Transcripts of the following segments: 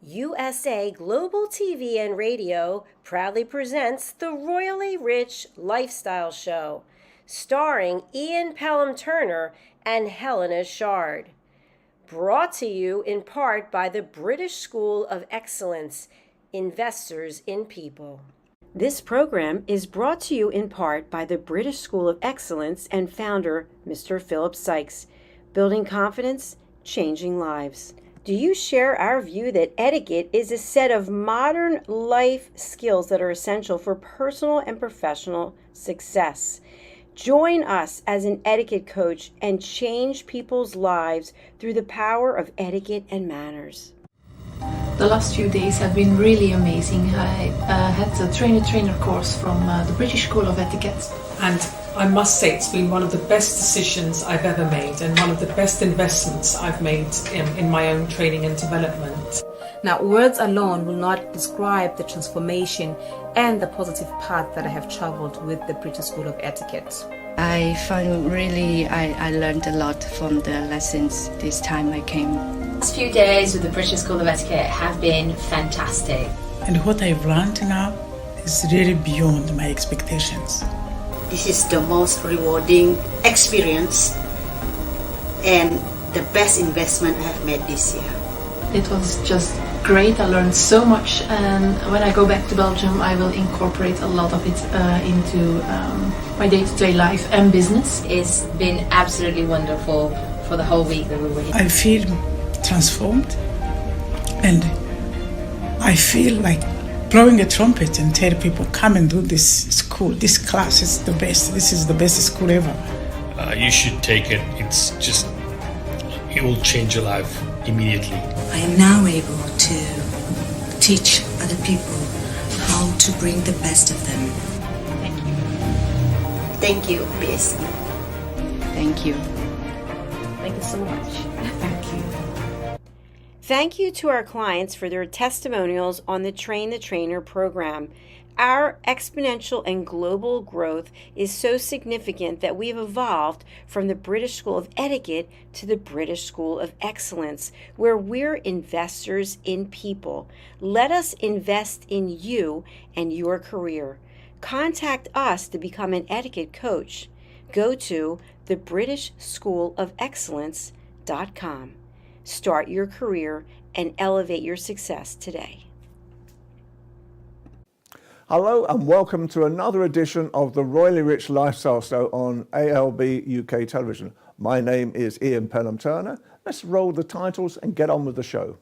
USA Global TV and Radio proudly presents the Royally Rich Lifestyle Show, starring Ian Pelham Turner and Helena CHARD. Brought to you in part by the British School of Excellence, Investors in People. This program is brought to you in part by the British School of Excellence and founder, Mr. Philip Sykes, building confidence, changing lives. Do you share our view that etiquette is a set of modern life skills that are essential for personal and professional success? Join us as an etiquette coach and change people's lives through the power of etiquette and manners. The last few days have been really amazing. I had a trainer course from the British School of Etiquette. And I must say it's been one of the best decisions I've ever made and one of the best investments I've made in my own training and development. Now, words alone will not describe the transformation and the positive path that I have traveled with the British School of Etiquette. I found I learned a lot from the lessons this time I came. The last few days with the British School of Etiquette have been fantastic. And what I've learned now is really beyond my expectations. This is the most rewarding experience and the best investment I have made this year. It was just great. I learned so much, and when I go back to Belgium I will incorporate a lot of it into my day-to-day life and business. It's been absolutely wonderful for the whole week that we were here. I feel transformed, and I feel like blowing a trumpet and tell people, come and do this school. This class is the best. This is the best school ever. You should take it. It will change your life immediately. I am now able to teach other people how to bring the best of them. Thank you. Thank you, BSc. Thank you. Thank you so much. Thank you. Thank you to our clients for their testimonials on the Train the Trainer program. Our exponential and global growth is so significant that we've evolved from the British School of Etiquette to the British School of Excellence, where we're investors in people. Let us invest in you and your career. Contact us to become an etiquette coach. Go to thebritishschoolofexcellence.com. Start your career and elevate your success today. Hello and welcome to another edition of the Royally Rich Lifestyle Show on ALB UK Television. My name is Ian Pelham Turner. Let's roll the titles and get on with the show.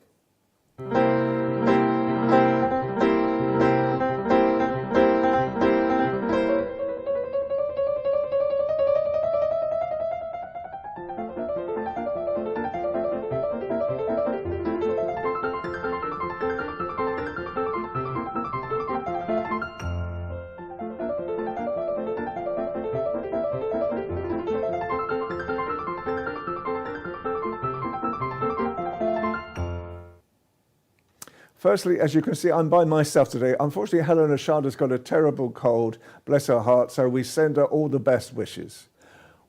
Firstly, as you can see, I'm by myself today. Unfortunately, Helena CHARD has got a terrible cold, bless her heart, so we send her all the best wishes.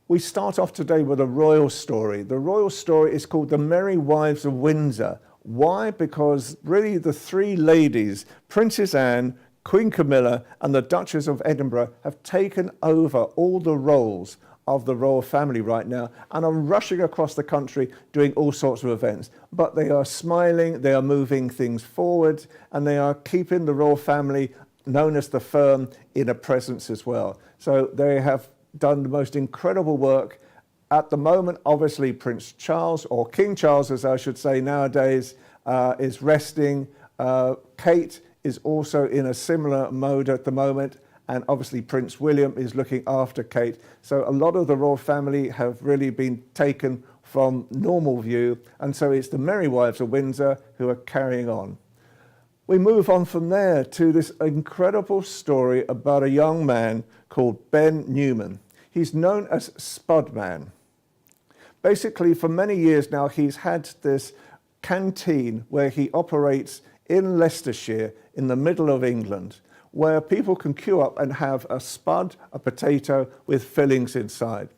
We start off today with a royal story. The royal story is called The Merry Wives of Windsor. Why? Because really the three ladies, Princess Anne, Queen Camilla and the Duchess of Edinburgh, have taken over all the roles of the royal family right now and are rushing across the country doing all sorts of events. But they are smiling, they are moving things forward, and they are keeping the royal family, known as the firm, in a presence as well. So they have done the most incredible work. At the moment, obviously, Prince Charles, or King Charles, as I should say nowadays, is resting. Kate is also in a similar mode at the moment. And obviously Prince William is looking after Kate. So a lot of the royal family have really been taken from normal view. And so it's the Merry Wives of Windsor who are carrying on. We move on from there to this incredible story about a young man called Ben Newman. He's known as Spudman. Basically, for many years now, he's had this canteen where he operates in Leicestershire in the middle of England, where people can queue up and have a spud, a potato with fillings inside.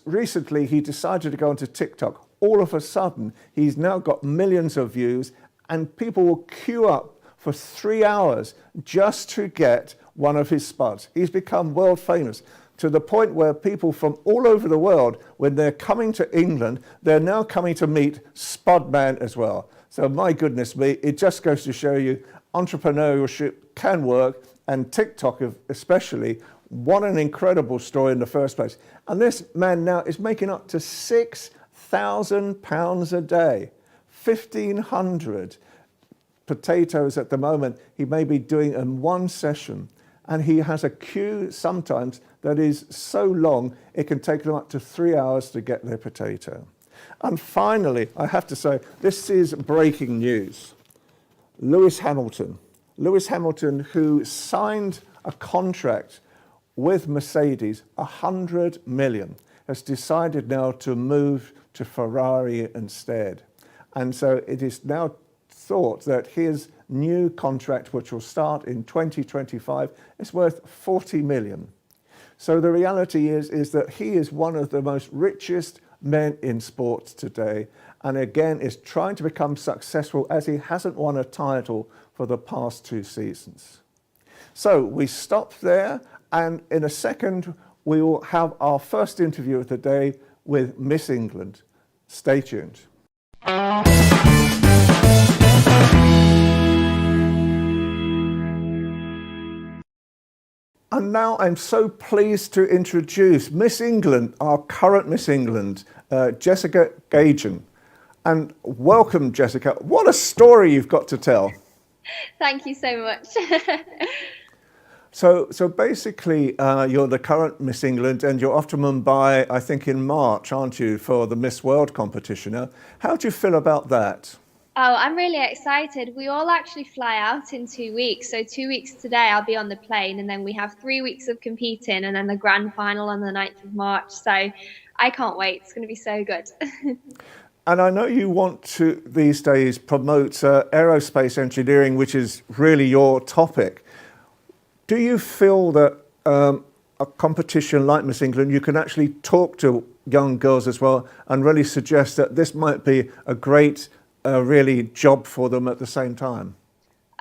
Recently, he decided to go onto TikTok. All of a sudden, he's now got millions of views and people will queue up for 3 hours just to get one of his spuds. He's become world famous to the point where people from all over the world, when they're coming to England, they're now coming to meet Spudman as well. So my goodness me, it just goes to show you entrepreneurship can work, and TikTok especially. What an incredible story in the first place. And this man now is making up to £6,000 a day, 1,500 potatoes at the moment he may be doing in one session. And he has a queue sometimes that is so long it can take them up to 3 hours to get their potato. And finally, I have to say, this is breaking news. Lewis Hamilton, who signed a contract with Mercedes, 100 million, has decided now to move to Ferrari instead. And so it is now thought that his new contract, which will start in 2025, is worth 40 million. So the reality is that he is one of the most richest men in sports today, and again is trying to become successful as he hasn't won a title for the past 2 seasons. So we stop there, and in a second we will have our first interview of the day with Miss England. Stay tuned. And now I'm so pleased to introduce Miss England, our current Miss England, Jessica Gajan. And welcome, Jessica. What a story you've got to tell. Thank you so much. So basically, you're the current Miss England, and you're off to Mumbai, I think, in March, aren't you, for the Miss World competition? Now, how do you feel about that? Oh, I'm really excited. We all actually fly out in 2 weeks. So 2 weeks today, I'll be on the plane, and then we have 3 weeks of competing, and then the grand final on the 9th of March. So I can't wait. It's going to be so good. And I know you want to, these days, promote aerospace engineering, which is really your topic. Do you feel that a competition like Miss England, you can actually talk to young girls as well and really suggest that this might be a great really job for them at the same time?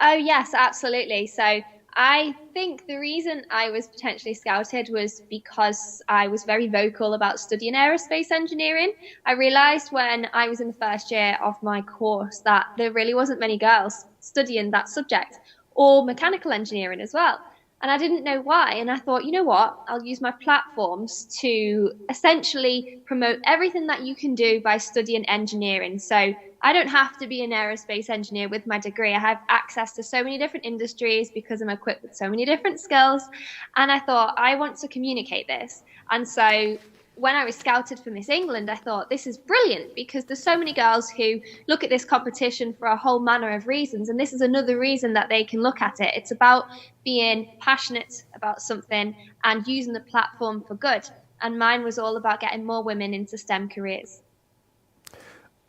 Oh, yes, absolutely. So I think the reason I was potentially scouted was because I was very vocal about studying aerospace engineering. I realised when I was in the first year of my course that there really wasn't many girls studying that subject, or mechanical engineering as well. And I didn't know why. And I thought, you know what, I'll use my platforms to essentially promote everything that you can do by studying engineering. So I don't have to be an aerospace engineer with my degree. I have access to so many different industries because I'm equipped with so many different skills. And I thought, I want to communicate this. And so when I was scouted for Miss England, I thought this is brilliant because there's so many girls who look at this competition for a whole manner of reasons. And this is another reason that they can look at it. It's about being passionate about something and using the platform for good. And mine was all about getting more women into STEM careers.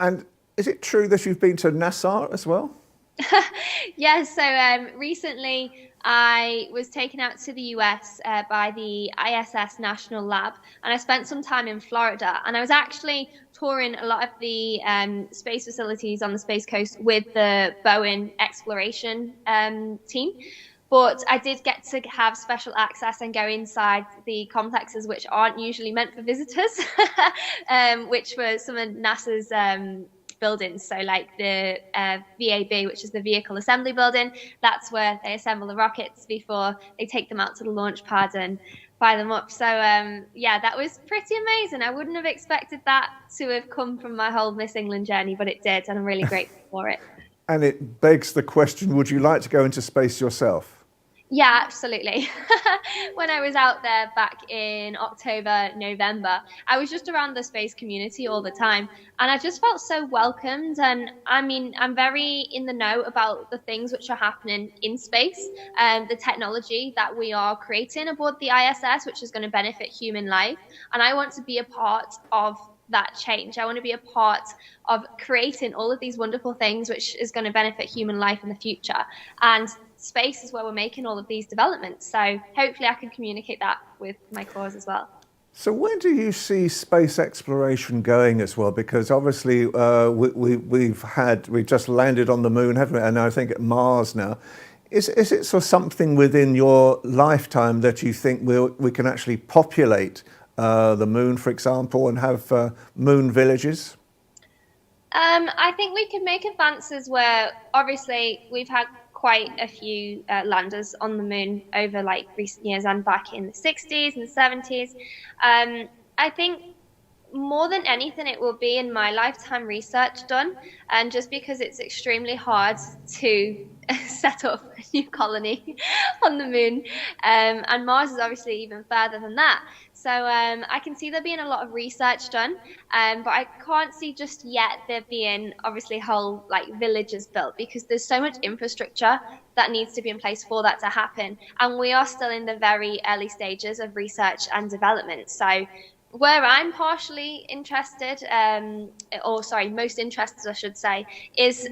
And is it true that you've been to NASA as well? Yes, so recently I was taken out to the US by the ISS National Lab, and I spent some time in Florida, and I was actually touring a lot of the space facilities on the Space Coast with the Boeing exploration team. But I did get to have special access and go inside the complexes which aren't usually meant for visitors, which were some of NASA's buildings. So like the VAB, which is the Vehicle Assembly Building, that's where they assemble the rockets before they take them out to the launch pad and fire them up. So yeah, that was pretty amazing. I wouldn't have expected that to have come from my whole Miss England journey, but it did, and I'm really grateful for it. And it begs the question, would you like to go into space yourself? Yeah, absolutely. When I was out there back in October, November, I was just around the space community all the time, and I just felt so welcomed. And I mean, I'm very in the know about the things which are happening in space, and the technology that we are creating aboard the ISS, which is going to benefit human life. And I want to be a part of that change. I want to be a part of creating all of these wonderful things which is going to benefit human life in the future. And space is where we're making all of these developments. So hopefully I can communicate that with my cause as well. So where do you see space exploration going as well? Because obviously we've just landed on the moon, haven't we? And I think at Mars now. Is it sort of something within your lifetime that you think we can actually populate the moon, for example, and have moon villages? I think we can make advances where obviously we've had quite a few landers on the moon over like recent years and back in the 60s and 70s. I think more than anything it will be in my lifetime research done, and just because it's extremely hard to set up a new colony on the moon, and Mars is obviously even further than that. So I can see there being a lot of research done, but I can't see just yet there being obviously whole like villages built, because there's so much infrastructure that needs to be in place for that to happen, and we are still in the very early stages of research and development. So where I'm partially interested, most interested I should say, is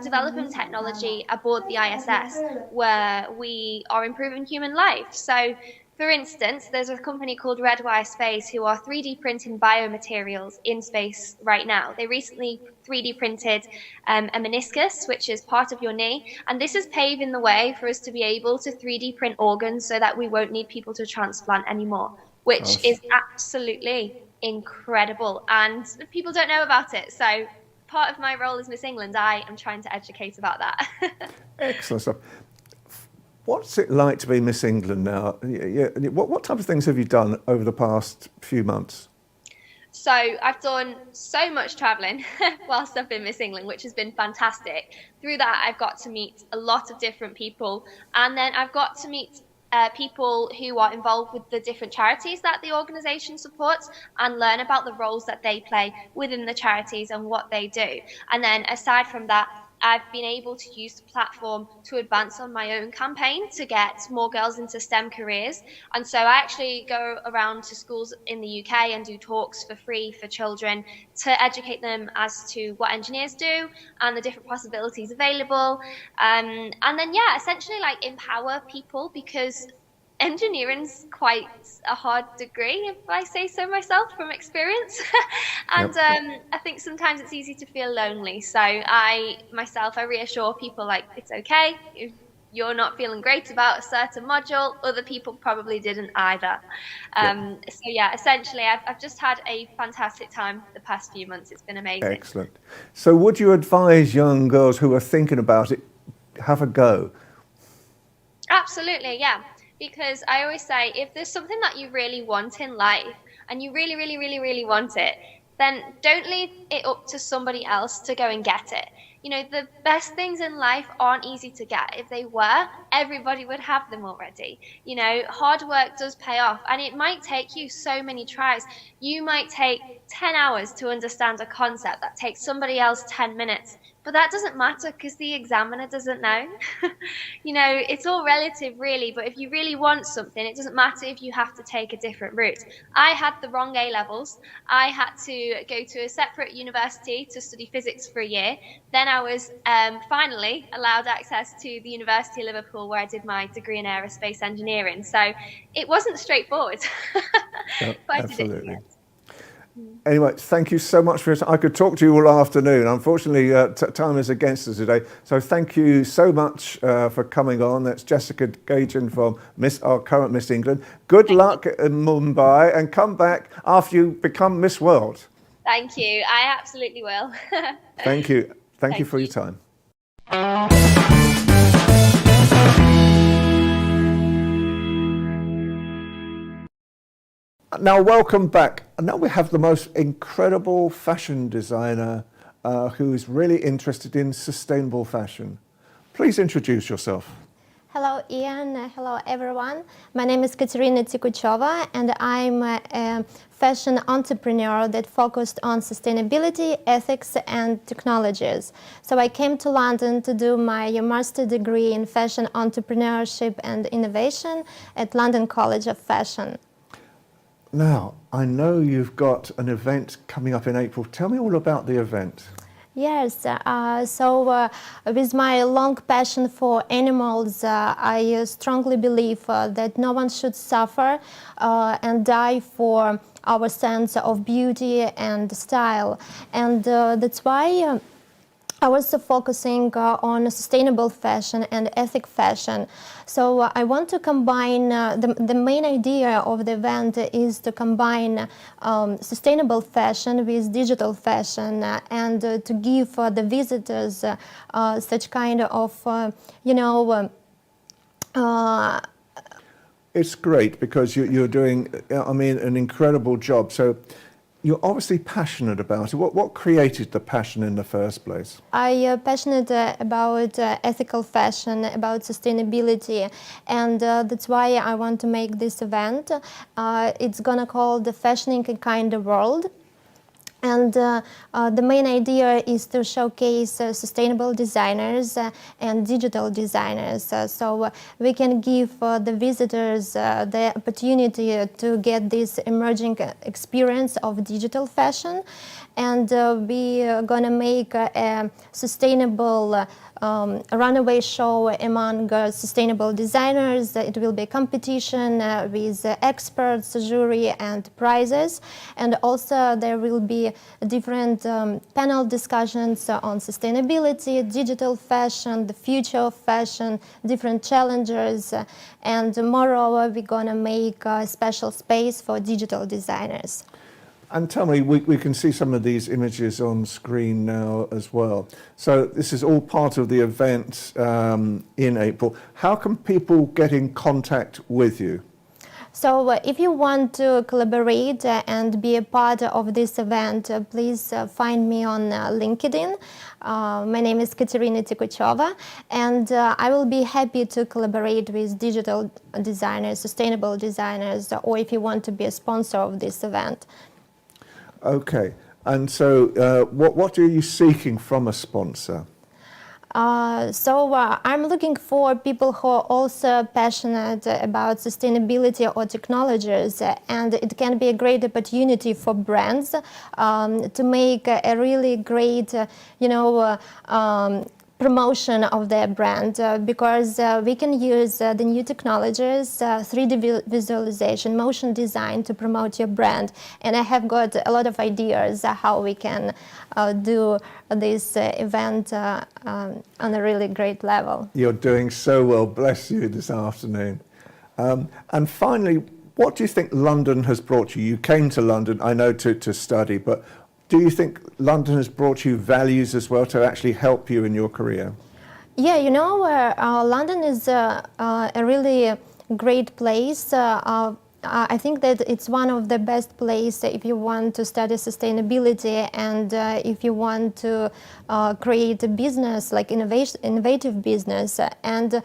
developing technology aboard the ISS where we are improving human life. So for instance, there's a company called Redwire Space who are 3D printing biomaterials in space right now. They recently 3D printed a meniscus, which is part of your knee, and this is paving the way for us to be able to 3D print organs so that we won't need people to transplant anymore, which is absolutely incredible, and people don't know about it. So part of my role as Miss England, I am trying to educate about that. Excellent stuff. What's it like to be Miss England now? What type of things have you done over the past few months? So I've done so much traveling whilst I've been Miss England, which has been fantastic. Through that, I've got to meet a lot of different people, and then I've got to meet people who are involved with the different charities that the organisation supports, and learn about the roles that they play within the charities and what they do. And then aside from that, I've been able to use the platform to advance on my own campaign to get more girls into STEM careers. And so I actually go around to schools in the UK and do talks for free for children to educate them as to what engineers do and the different possibilities available. And then, essentially like empower people, because engineering's quite a hard degree, if I say so myself from experience. And I think sometimes it's easy to feel lonely. So I reassure people like, it's okay if you're not feeling great about a certain module, other people probably didn't either. Essentially I've just had a fantastic time the past few months. It's been amazing. Excellent. So would you advise young girls who are thinking about it, have a go? Absolutely, yeah. Because I always say, if there's something that you really want in life and you really, really, really, really want it, then don't leave it up to somebody else to go and get it. You know, the best things in life aren't easy to get. If they were, everybody would have them already. You know, hard work does pay off, and it might take you so many tries. You might take 10 hours to understand a concept that takes somebody else 10 minutes. But that doesn't matter because the examiner doesn't know. You know, it's all relative really, but if you really want something, it doesn't matter if you have to take a different route. I had the wrong A levels. I had to go to a separate university to study physics for a year. Then I was finally allowed access to the University of Liverpool, where I did my degree in aerospace engineering. So it wasn't straightforward, but I did it in the end. Anyway, thank you so much for your time. I could talk to you all afternoon. Unfortunately, time is against us today. So thank you so much for coming on. That's Jessica Gajan from our current Miss England. Good luck in Mumbai, and come back after you become Miss World. Thank you. I absolutely will. Thank you. Thank you for your time. Now, welcome back. And now we have the most incredible fashion designer who is really interested in sustainable fashion. Please introduce yourself. Hello, Ian. Hello, everyone. My name is Katerina Tikuchova, and I'm a fashion entrepreneur that focused on sustainability, ethics, and technologies. So I came to London to do my master's degree in fashion entrepreneurship and innovation at London College of Fashion. Now, I know you've got an event coming up in April. Tell me all about the event. Yes, with my long passion for animals, I strongly believe that no one should suffer and die for our sense of beauty and style. And that's why I was focusing on sustainable fashion and ethic fashion. So I want to combine, the main idea of the event is to combine sustainable fashion with digital fashion and to give the visitors such kind of, It's great because you're doing, I mean, an incredible job. So you're obviously passionate about it. What created the passion in the first place? I'm passionate about ethical fashion, about sustainability, and that's why I want to make this event. It's gonna call the Fashioning a Kinder World. And the main idea is to showcase sustainable designers and digital designers, so we can give the visitors the opportunity to get this emerging experience of digital fashion. And we're gonna make a sustainable runaway show among sustainable designers. It will be a competition with experts, jury, and prizes. And also there will be different panel discussions on sustainability, digital fashion, the future of fashion, different challengers. And moreover, we're gonna make a special space for digital designers. And tell me, we can see some of these images on screen now as well. So this is all part of the event in April. How can people get in contact with you? So if you want to collaborate and be a part of this event, please find me on LinkedIn. My name is Katerina Tikuchova, and I will be happy to collaborate with digital designers, sustainable designers, or if you want to be a sponsor of this event. Okay, and so what are you seeking from a sponsor? I'm looking for people who are also passionate about sustainability or technologies, and it can be a great opportunity for brands to make a really great, promotion of their brand because we can use the new technologies, 3D visualization, motion design to promote your brand. And I have got a lot of ideas how we can do this event on a really great level. You're doing so well, bless you, this afternoon. And finally, what do you think London has brought you? You came to London, I know, to study, but do you think London has brought you values as well to actually help you in your career? Yeah, London is a really great place. I think that it's one of the best places if you want to study sustainability and if you want to create a business, like innovative business. And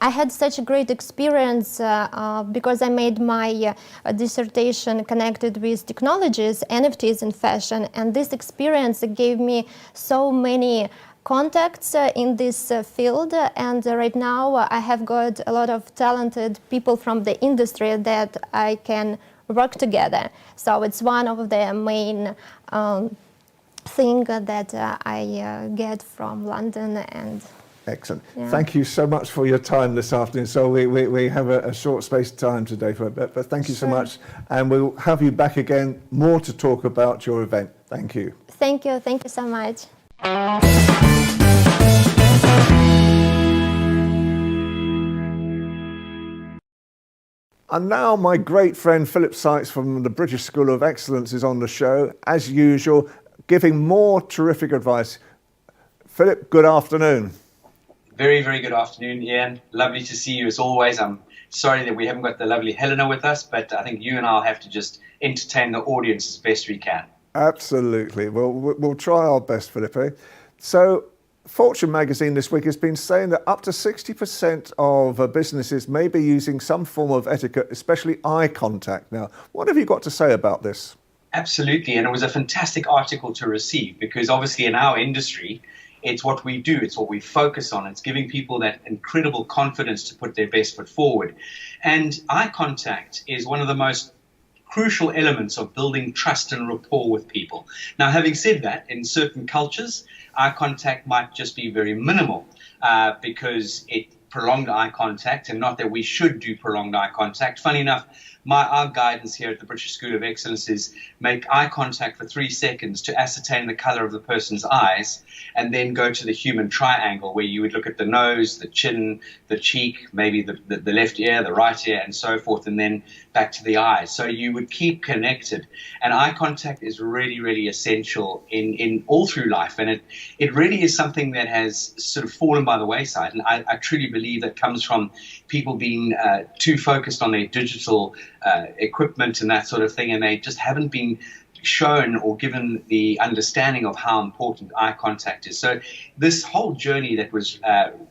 I had such a great experience because I made my dissertation connected with technologies, NFTs in fashion, and this experience gave me so many contacts in this field, and right now I have got a lot of talented people from the industry that I can work together. So it's one of the main things that I get from London. And excellent. Yeah. Thank you so much for your time this afternoon. So we have a short space of time today for it, but thank you so much, and we'll have you back again more to talk about your event. Thank you. Thank you so much. And now my great friend Philip Sykes from the British School of Excellence is on the show, as usual, giving more terrific advice. Philip, good afternoon. Very, very good afternoon, Ian. Lovely to see you as always. I'm sorry that we haven't got the lovely Helena with us, but I think you and I'll have to just entertain the audience as best we can. Absolutely. Well, we'll try our best, Philip. So Fortune magazine this week has been saying that up to 60% of businesses may be using some form of etiquette, especially eye contact. Now, what have you got to say about this? Absolutely. And it was a fantastic article to receive because obviously in our industry, it's what we do. It's what we focus on. It's giving people that incredible confidence to put their best foot forward. And eye contact is one of the most crucial elements of building trust and rapport with people. Now, having said that, in certain cultures, eye contact might just be very minimal because it prolonged eye contact, and not that we should do prolonged eye contact. Funny enough, our guidance here at the British School of Excellence is make eye contact for 3 seconds to ascertain the color of the person's eyes, and then go to the human triangle where you would look at the nose, the chin, the cheek, maybe the left ear, the right ear, and so forth, and then back to the eyes. So you would keep connected. And eye contact is really, really essential in all through life. And it really is something that has sort of fallen by the wayside. And I truly believe that comes from people being too focused on their digital equipment and that sort of thing, and they just haven't been shown or given the understanding of how important eye contact is. So this whole journey that was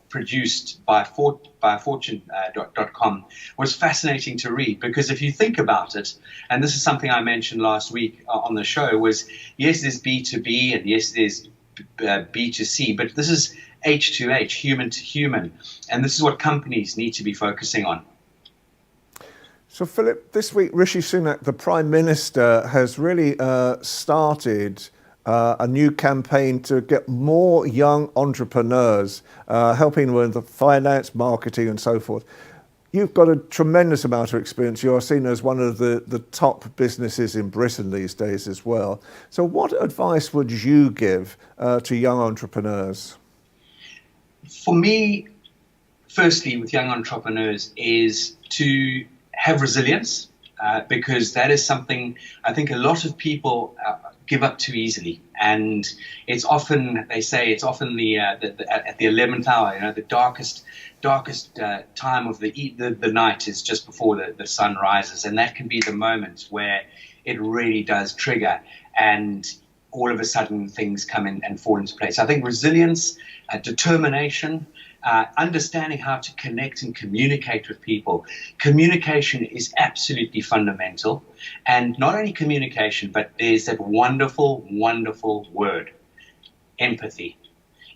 produced by Fortune.com was fascinating to read, because if you think about it, and this is something I mentioned last week on the show, was yes, there's B2B and yes, there's B2C, but this is H2H, human to human, and this is what companies need to be focusing on. So, Philip, this week Rishi Sunak, the Prime Minister, has really started a new campaign to get more young entrepreneurs, helping with the finance, marketing and so forth. You've got a tremendous amount of experience. You're seen as one of the top businesses in Britain these days as well. So what advice would you give to young entrepreneurs? For me, firstly, with young entrepreneurs is to have resilience, because that is something I think a lot of people give up too easily. And it's often, they say, it's often at the 11th hour, the darkest time of the night is just before the sun rises. And that can be the moment where it really does trigger, and all of a sudden things come in and fall into place. I think resilience, determination, understanding how to connect and communicate with people. Communication is absolutely fundamental. And not only communication, but there's that wonderful, wonderful word, empathy.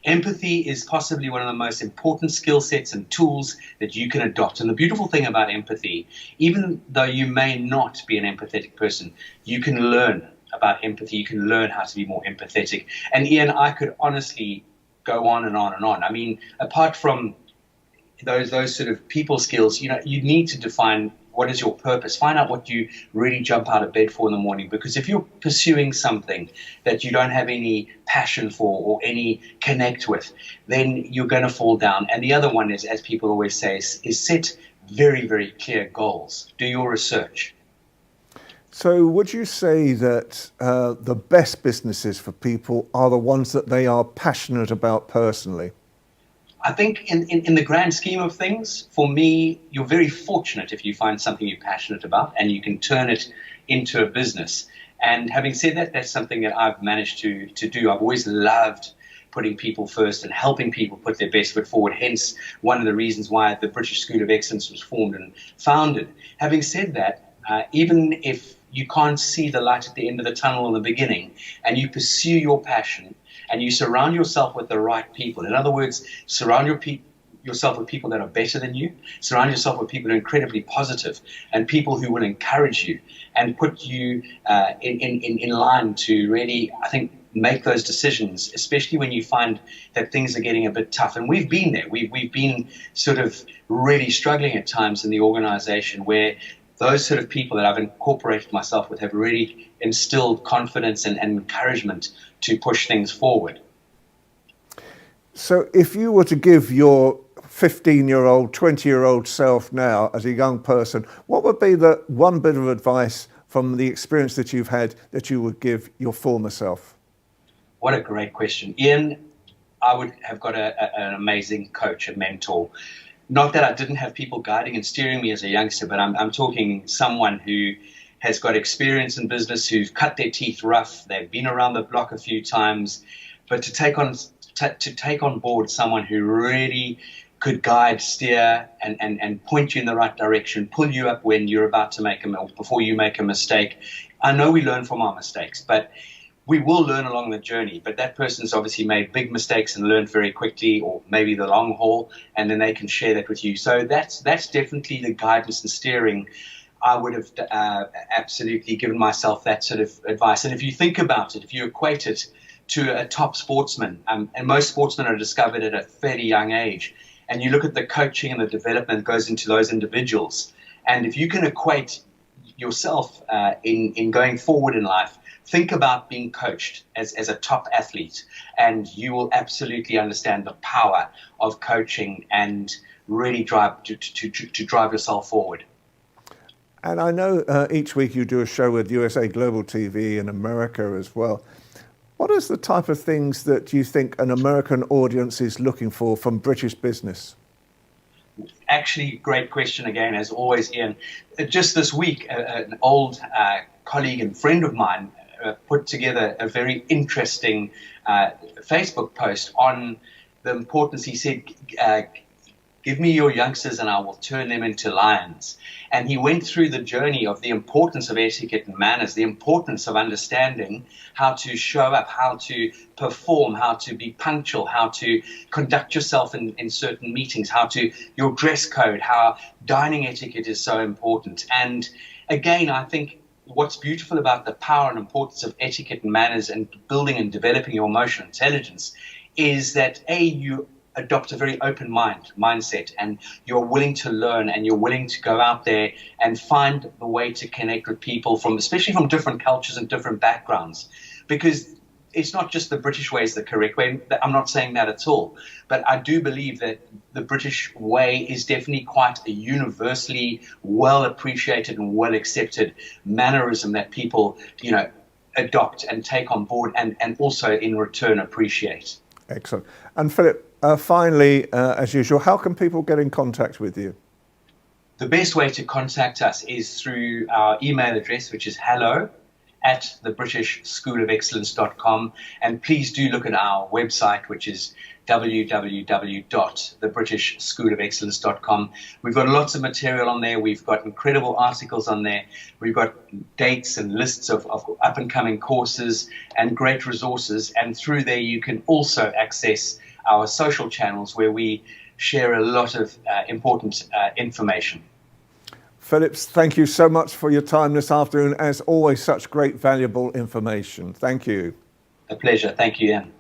Empathy is possibly one of the most important skill sets and tools that you can adopt. And the beautiful thing about empathy, even though you may not be an empathetic person, you can learn about empathy. You can learn how to be more empathetic. And Ian, I could honestly go on and on and on. I mean, apart from those sort of people skills, you need to define what is your purpose. Find out what you really jump out of bed for in the morning, because if you're pursuing something that you don't have any passion for or any connect with, then you're going to fall down. And the other one is, as people always say, is set very, very clear goals. Do your research. So would you say that the best businesses for people are the ones that they are passionate about personally? I think in the grand scheme of things, for me, you're very fortunate if you find something you're passionate about and you can turn it into a business. And having said that, that's something that I've managed to do. I've always loved putting people first and helping people put their best foot forward. Hence, one of the reasons why the British School of Excellence was formed and founded. Having said that, even if you can't see the light at the end of the tunnel in the beginning, and you pursue your passion, and you surround yourself with the right people. In other words, surround yourself with people that are better than you. Surround yourself with people who are incredibly positive and people who will encourage you and put you in line to really, I think, make those decisions, especially when you find that things are getting a bit tough. And we've been there. We've been sort of really struggling at times in the organization, where those sort of people that I've incorporated myself with have really instilled confidence and encouragement to push things forward. So if you were to give your 15-year-old, 20-year-old self now as a young person, what would be the one bit of advice from the experience that you've had that you would give your former self? What a great question. Ian, I would have got an amazing coach, a mentor. Not that I didn't have people guiding and steering me as a youngster, but I'm talking someone who has got experience in business, who've cut their teeth rough, they've been around the block a few times, but to take on board someone who really could guide, steer, and point you in the right direction, pull you up when you're about to before you make a mistake. I know we learn from our mistakes, but we will learn along the journey. But that person's obviously made big mistakes and learned very quickly, or maybe the long haul, and then they can share that with you. So that's definitely the guidance and steering I would have absolutely given myself that sort of advice. And if you think about it, if you equate it to a top sportsman, and most sportsmen are discovered at a fairly young age, and you look at the coaching and the development that goes into those individuals, and if you can equate yourself in going forward in life, think about being coached as a top athlete, and you will absolutely understand the power of coaching and really drive to drive yourself forward. And I know each week you do a show with USA Global TV in America as well. What is the type of things that you think an American audience is looking for from British business? Actually, great question again, as always, Ian. Just this week, an old colleague and friend of mine put together a very interesting Facebook post on the importance. He said, give me your youngsters and I will turn them into lions. And he went through the journey of the importance of etiquette and manners, the importance of understanding how to show up, how to perform, how to be punctual, how to conduct yourself in certain meetings, your dress code, how dining etiquette is so important. And again, I think what's beautiful about the power and importance of etiquette and manners and building and developing your emotional intelligence is that, you adopt a very open mindset, and you're willing to learn, and you're willing to go out there and find the way to connect with people especially from different cultures and different backgrounds, because it's not just the British way is the correct way. I'm not saying that at all, but I do believe that the British way is definitely quite a universally well appreciated and well accepted mannerism that people, adopt and take on board and also in return appreciate. Excellent. And Philip, finally, as usual, how can people get in contact with you? The best way to contact us is through our email address, which is hello@thebritishschoolofexcellence.com. And please do look at our website, which is www.thebritishschoolofexcellence.com. We've got lots of material on there. We've got incredible articles on there. We've got dates and lists of up-and-coming courses and great resources. And through there, you can also access our social channels where we share a lot of important information. Phillips, thank you so much for your time this afternoon. As always, such great, valuable information. Thank you. A pleasure. Thank you, Ian.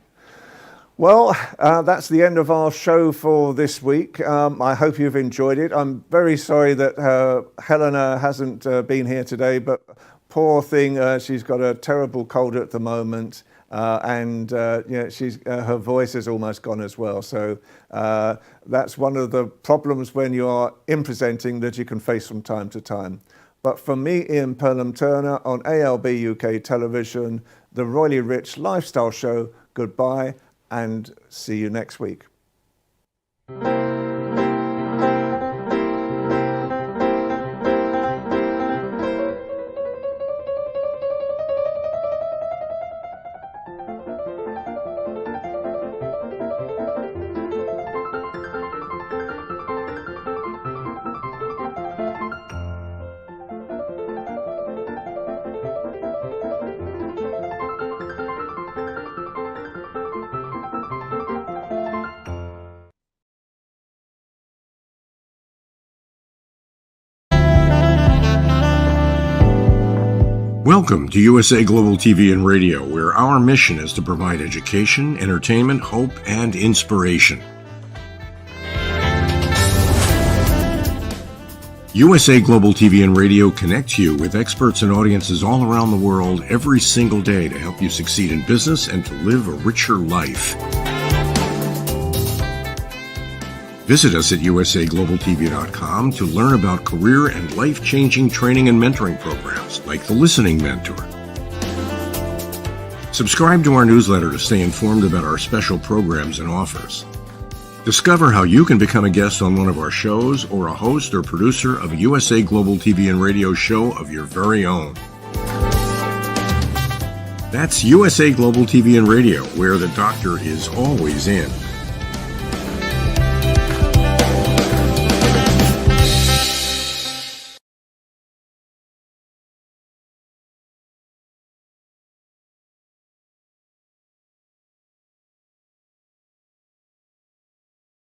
Well, that's the end of our show for this week. I hope you've enjoyed it. I'm very sorry that Helena hasn't been here today, but poor thing, she's got a terrible cold at the moment. And her voice is almost gone as well. So that's one of the problems when you are in presenting that you can face from time to time. But for me, Ian Pelham Turner on ALB UK Television, the Royally Rich Lifestyle Show, goodbye and see you next week. Welcome to USA Global TV and Radio, where our mission is to provide education, entertainment, hope, and inspiration. USA Global TV and Radio connects you with experts and audiences all around the world every single day to help you succeed in business and to live a richer life. Visit us at usaglobaltv.com to learn about career and life-changing training and mentoring programs like the Listening Mentor. Subscribe to our newsletter to stay informed about our special programs and offers. Discover how you can become a guest on one of our shows or a host or producer of a USA Global TV and Radio show of your very own. That's USA Global TV and Radio, where the doctor is always in.